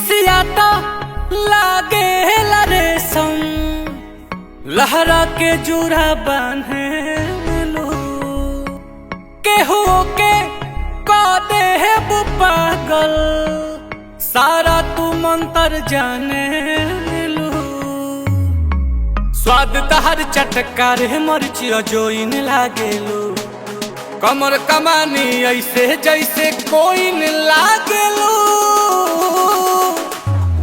केसिया तो लागे रेशम, लहरा के जुरा बांधे लो, केहू के दे है वो पागल, सारा तू मंतर जाने लो। स्वाद तहर चटकार मरचिया जोइन लागेलो, कमर कमानी ऐसे जैसे कोई न लागेलो।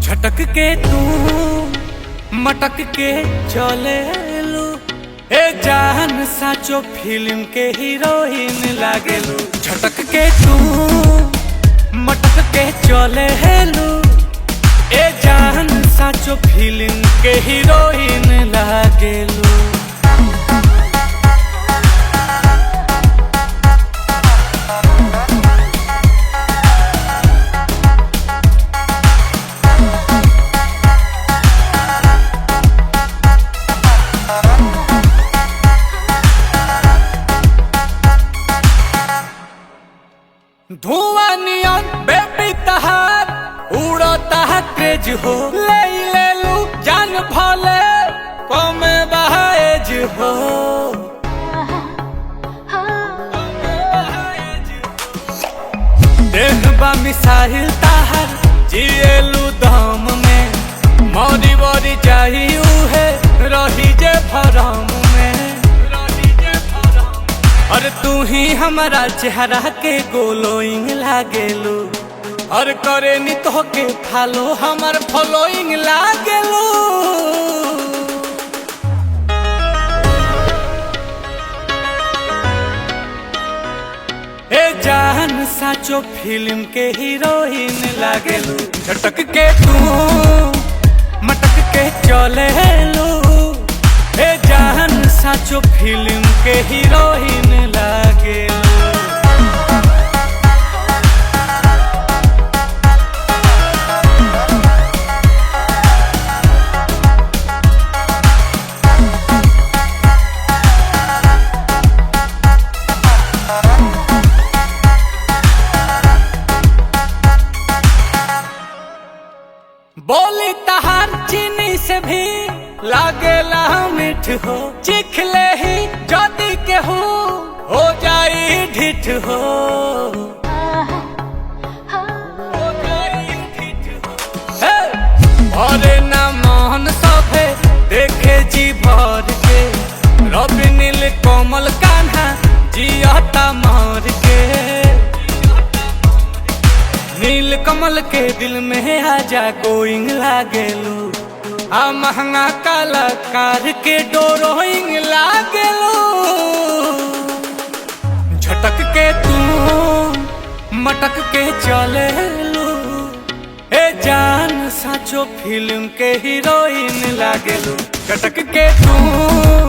झटक के तू मटक के चले लो, ए जान साचो फिल्म के हीरोइन लागेलो। झटक के तू मटक के चले लो, ए जान साचो फिल्म के हीरोइन लागेलो। धुआं नियन बेबी तहार उड़ता है क्रेज हो, ले लू जान भले कमे बहाएज हो। देहबा मिसाइल तहार जिएलू दम में, मौरी वरी चाहिए है रही जे भरम में। और तू ही हमारा चेहरा के गोलोइंग लागेलो, और करे नी तो के फालो हमार फॉलोइंग लागेलो। ए जान साचो फिल्म के हीरोइन लागेलो। झटक के तू मटक के चले लो, ए जान साचो फिल्म के हीरोइन लागेलो। बोली तहार चीनी से भी लागेला मीठ हो, चिख ले ही जदी के हो जाई ढिठ हो। अरे ना मोहन सभे देखे जी भर के, रवि नील कोमल कान्हा जियता मार के। नील कमल के दिल में आजा गोइंग लागेलो, आ महंगा कलाकार के डोरोइंग लागेलो। झटक के तू मटक के चले लो, ए जान साचो फिल्म के हीरोइन लागेलो। झटक के तू